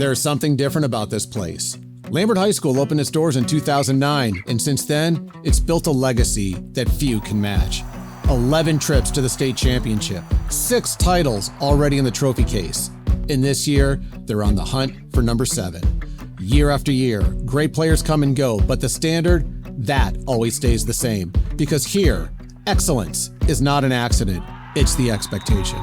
There's something different about this place. Lambert High School opened its doors in 2009, and since then, it's built a legacy that few can match. 11 trips to the state championship, 6 titles already in the trophy case. And this year, they're on the hunt for number 7. Year after year, great players come and go, but the standard, that always stays the same. Because here, excellence is not an accident, it's the expectation.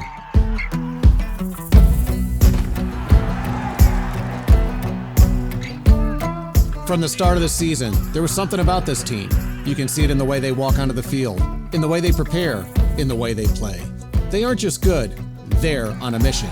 From the start of the season, there was something about this team. You can see it in the way they walk onto the field, in the way they prepare, in the way they play. They aren't just good, they're on a mission.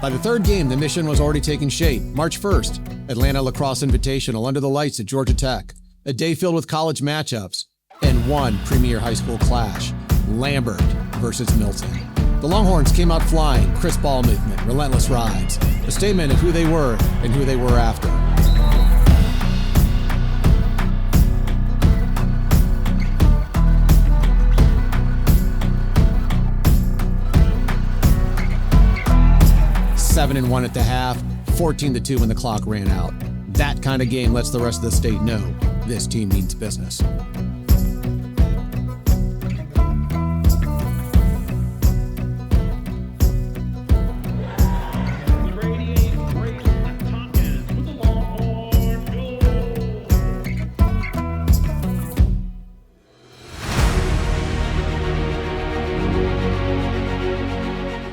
By the third game, the mission was already taking shape. March 1st, Atlanta Lacrosse Invitational under the lights at Georgia Tech. A day filled with college matchups and one premier high school clash, Lambert versus Milton. The Longhorns came out flying, crisp ball movement, relentless rides, a statement of who they were and who they were after. Seven and 1 at the half, 14-2 when the clock ran out. That kind of game lets the rest of the state know this team means business.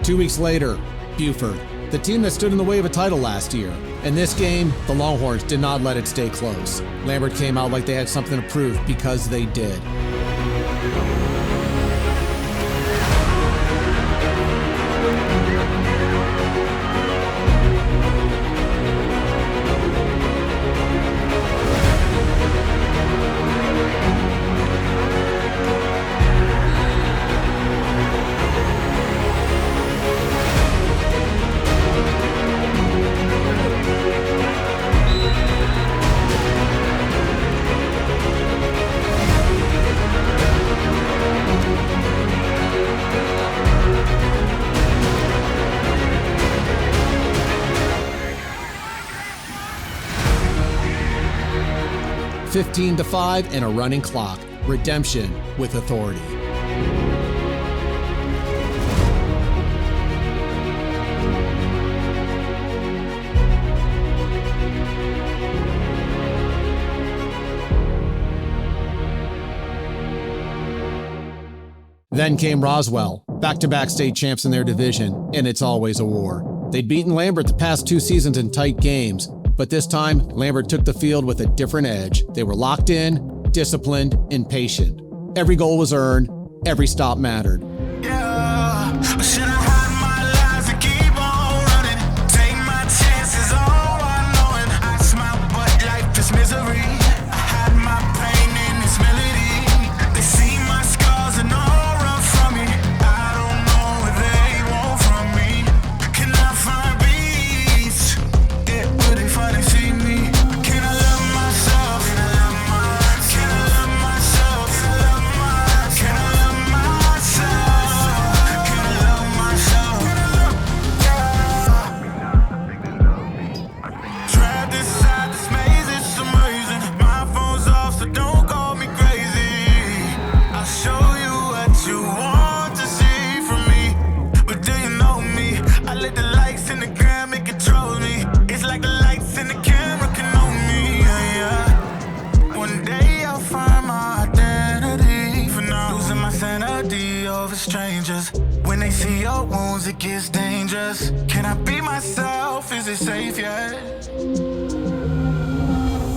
Two weeks later, Buford, the team that stood in the way of a title last year. In this game, the Longhorns did not let it stay close. Lambert came out like they had something to prove because they did. (15-5) and a running clock. Redemption with authority. Then came Roswell, back-to-back state champs in their division, and it's always a war. They'd beaten Lambert the past 2 seasons in tight games, but this time, Lambert took the field with a different edge. They were locked in, disciplined, and patient. Every goal was earned, every stop mattered. Yeah, should I hide my lies and keep on running? Take my chances, all unknowing. I smile, but life is misery. I hide my pain in this melody. They see my scars and all run from me. I don't know what they want from me. Can I find peace? Yeah, will they finally see me? Can I love myself? Can I love myself? Can I love myself? Can I love myself? Can I love myself? Trapped inside this maze, it's amazing. My phone's off, so don't call me crazy. I'll show you what you want to see from me. But do you know me? I let the likes in the gram, it controls me. It's like the lights in the camera can own me. Yeah, yeah. One day I'll find my identity. For now, losing my sanity over strangers. When they see your wounds, it gets dangerous. Can I be myself? Is it safe yet?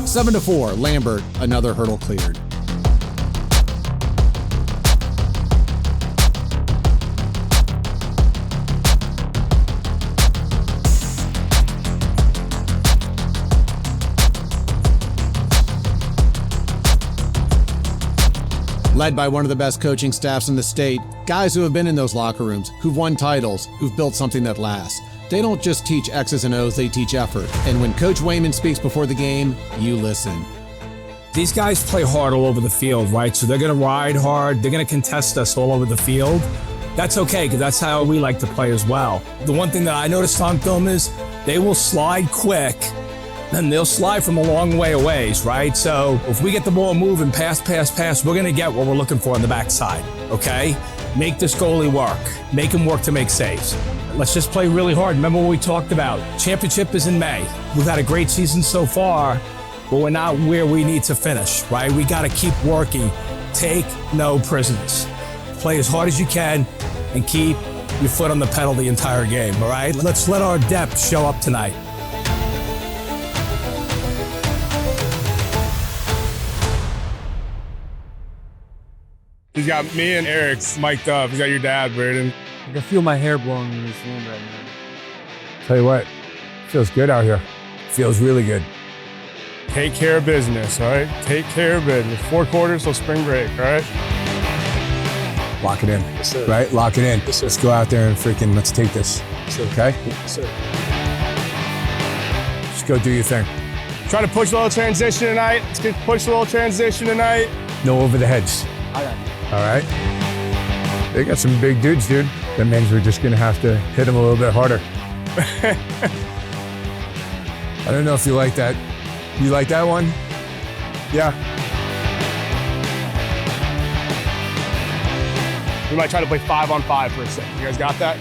7-4, Lambert, another hurdle cleared. Led by one of the best coaching staffs in the state, guys who have been in those locker rooms, who've won titles, who've built something that lasts. They don't just teach X's and O's, they teach effort. And when Coach Wayman speaks before the game, you listen. These guys play hard all over the field, right? So they're going to ride hard. They're going to contest us all over the field. That's okay, because that's how we like to play as well. The one thing that I noticed on film is They will slide quick, and they'll slide from a long way away, right? So if we get the ball moving, pass, we're going to get what we're looking for on the backside, okay? Make this goalie work. Make him work to make saves. Let's just play really hard. Remember what we talked about. Championship is in May. We've had a great season so far, but we're not where we need to finish, right? We got to keep working. Take no prisoners. Play as hard as you can and keep your foot on the pedal the entire game, all right? Let's let our depth show up tonight. He's got me and Eric mic'd up. He's got your dad, Braden. I can feel my hair blowing in this room right now. Tell you what, feels good out here. Feels really good. Take care of business, all right? Take care of business. 4 quarters till spring break, all right? Lock it in, Yes, sir. right? Lock it in. Yes, sir. Let's go out there and let's take this, Yes, sir. okay? Yes, sir. Just go do your thing. Try to push a little transition tonight. Let's get push a little transition tonight. No over the heads, I got you. all right? They got some big dudes, dude. That means we're just gonna have to hit them a little bit harder. I don't know if you like that. You like that one? Yeah. We might try to play 5-on-5 for a second. You guys got that?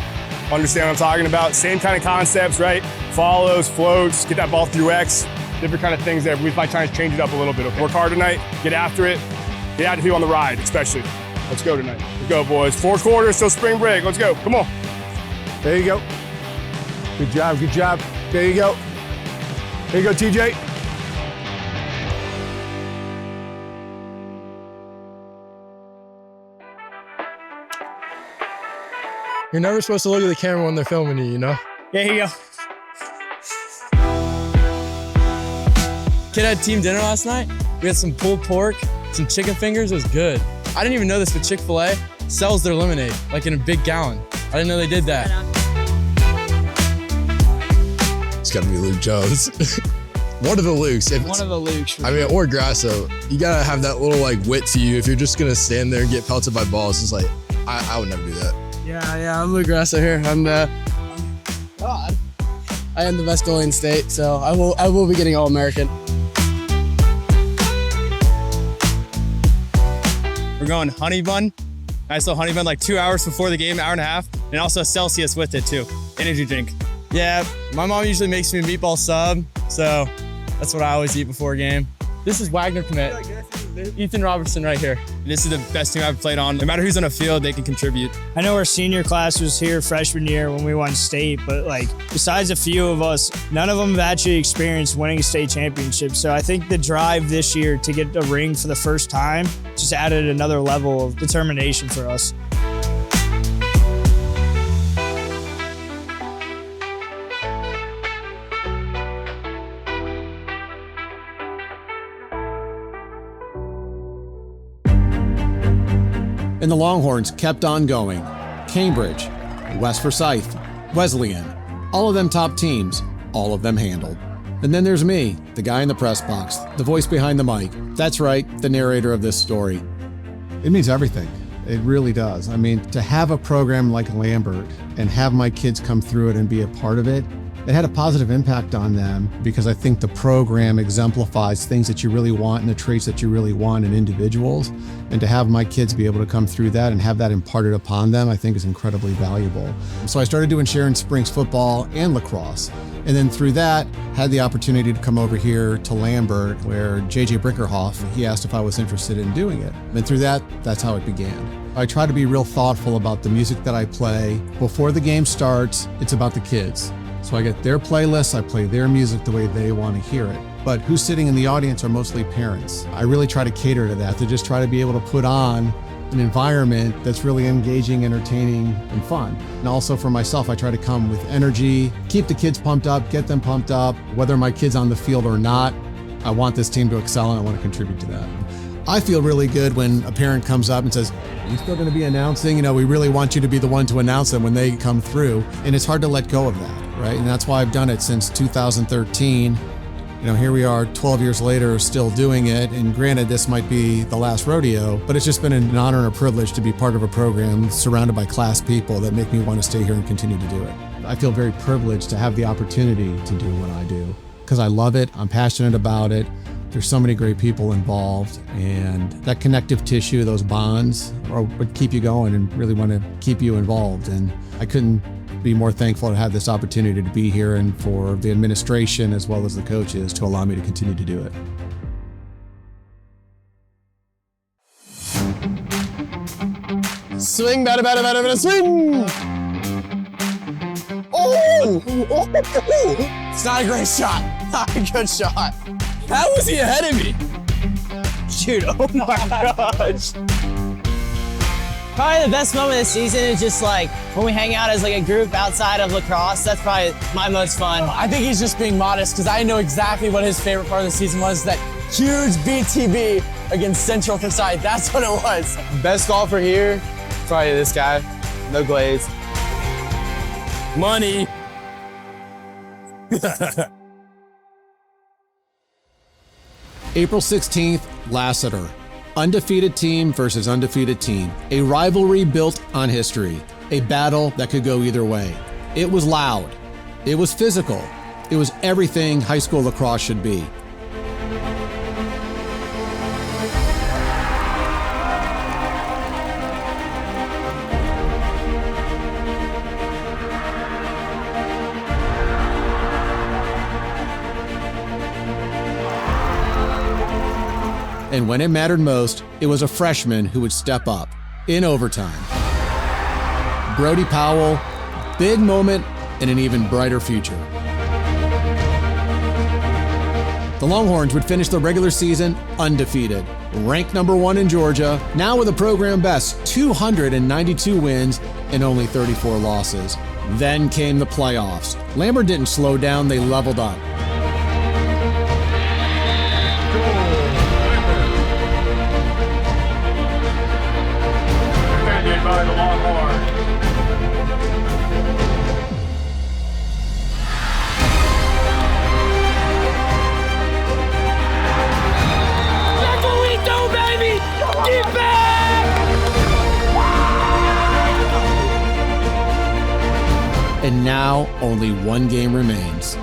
Understand what I'm talking about? Same kind of concepts, right? Follows, floats, get that ball through X, different kind of things there. We might try to change it up a little bit. Okay? Work hard tonight, get after it, get after people on the ride, especially. Let's go tonight. Let's go, boys. 4 quarters till spring break. Let's go. Come on. There you go. Good job, good job. There you go. There you go, TJ. You're never supposed to look at the camera when they're filming you, you know? There you go. Kid had team dinner last night. We had some pulled pork, some chicken fingers. It was good. I didn't even know this, but Chick-fil-A sells their lemonade, like in a big gallon. I didn't know they did that. It's gotta be Luke Jones. One of the Lukes. One of the Lukes. I mean, or Grasso. You gotta have that little like wit to you. If you're just gonna stand there and get pelted by balls, it's like, I would never do that. Yeah, I'm Luke Grasso here. I am the best goalie in state, so I will be getting All-American. We're going honey bun. Nice little honey bun, like 2 hours before the game, hour and a half, and also a Celsius with it too. Energy drink. Yeah, my mom usually makes me a meatball sub, so that's what I always eat before a game. This is Wagner commit. Ethan Robertson right here. This is the best team I've played on. No matter who's on a field, they can contribute. I know our senior class was here freshman year when we won state, but like besides a few of us, none of them have actually experienced winning a state championship. So I think the drive this year to get a ring for the first time just added another level of determination for us. And the Longhorns kept on going. Cambridge, West Forsyth, Wesleyan, all of them top teams, all of them handled. And then there's me, the guy in the press box, the voice behind the mic. That's right, the narrator of this story. It means everything. It really does. I mean, to have a program like Lambert and have my kids come through it and be a part of it, it had a positive impact on them because I think the program exemplifies things that you really want and the traits that you really want in individuals. And to have my kids be able to come through that and have that imparted upon them, I think is incredibly valuable. So I started doing Sharon Springs football and lacrosse. And then through that, had the opportunity to come over here to Lambert where JJ Brinkerhoff, he asked if I was interested in doing it. And through that, that's how it began. I try to be real thoughtful about the music that I play. Before the game starts, it's about the kids. So I get their playlists, I play their music the way they want to hear it. But who's sitting in the audience are mostly parents. I really try to cater to that, to just try to be able to put on an environment that's really engaging, entertaining, and fun. And also for myself, I try to come with energy, keep the kids pumped up, get them pumped up. Whether my kid's on the field or not, I want this team to excel and I want to contribute to that. I feel really good when a parent comes up and says, "Are you still going to be announcing? You know, we really want you to be the one to announce them when they come through." And it's hard to let go of that, right? And that's why I've done it since 2013. Here we are 12 years later still doing it, and granted this might be the last rodeo, but it's just been an honor and a privilege to be part of a program surrounded by class people that make me want to stay here and continue to do it. I feel very privileged to have the opportunity to do what I do because I love it, I'm passionate about it. There's so many great people involved, and that connective tissue, those bonds are what keep you going and really want to keep you involved. And I couldn't be more thankful to have this opportunity to be here and for the administration as well as the coaches to allow me to continue to do it. Swing, batter, batter, batter, batter, swing! Oh! It's not a great shot. Not a good shot. How was he ahead of me? Dude, oh my gosh. Probably the best moment of the season is just like when we hang out as like a group outside of lacrosse. That's probably my most fun. I think he's just being modest because I know exactly what his favorite part of the season was. That huge BTB against Central Forsyth. That's what it was. Best golfer here, probably this guy. No glaze. Money. April 16th, Lassiter. Undefeated team versus undefeated team. A rivalry built on history. A battle that could go either way. It was loud. It was physical. It was everything high school lacrosse should be. And when it mattered most, it was a freshman who would step up in overtime. Brody Powell, big moment and an even brighter future. The Longhorns would finish the regular season undefeated, ranked #1 in Georgia, now with a program best 292 wins and only 34 losses. Then came the playoffs. Lambert didn't slow down, they leveled up. By the Longhorns. That's what we do, baby! Get back! And now only one game remains.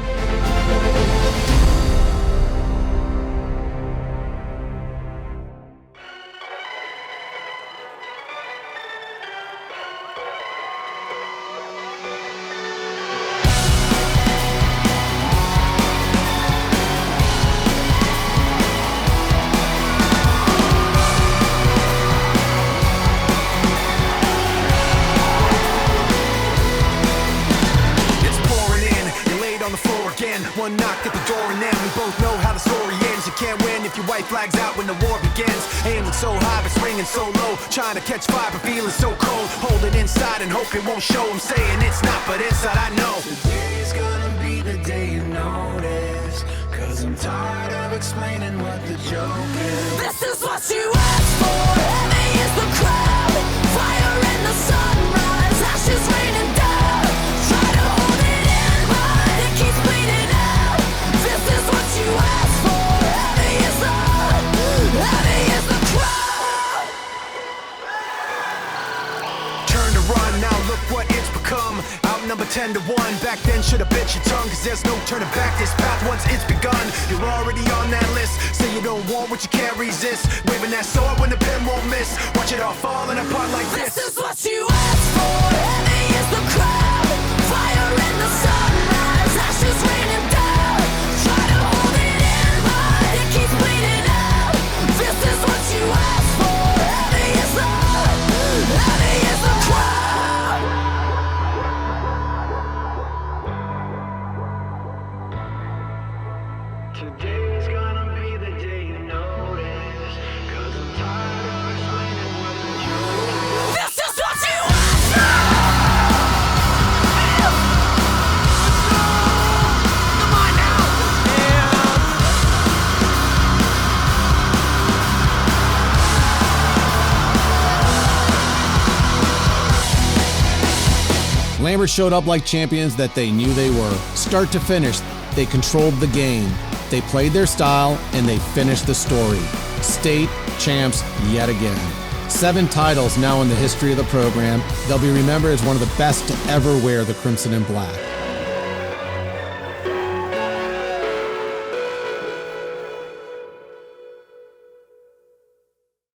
One knock at the door and then we both know how the story ends. You can't win if your white flag's out when the war begins. Aiming so high but swinging so low, trying to catch fire but feeling so cold. Hold it inside and hope it won't show. I'm saying it's not, but inside I know today's gonna be the day you notice. Cause I'm tired of explaining what the joke is. This is what you asked for. Heavy is the crowd. Fire in the sunrise. Ashes raining down. Try to hold it in, but it keeps bleeding out. This is what you asked for. Heavy is the crowd. Turn to run, now look what it's become. Outnumbered 10-1. Back then should've bit your tongue, cause there's no turning back. This path once it's begun, you're already on that list. Say you don't want what you can't resist. Waving that sword when the pen won't miss. Watch it all falling apart like this. This is what you asked for. Heavy is the crowd. Fire in the sunrise. Ashes raining down. Try to hold it in, but it keeps bleeding out. This is what you asked for. Heavy is the crowd. Today's gonna be the day you notice. Cause I'm tired of explaining what the joke is. This is what you asked for! Come on now! Lambert showed up like champions that they knew they were. Start to finish, they controlled the game. They played their style, and they finished the story. State champs yet again. 7 titles now in the history of the program. They'll be remembered as one of the best to ever wear the crimson and black.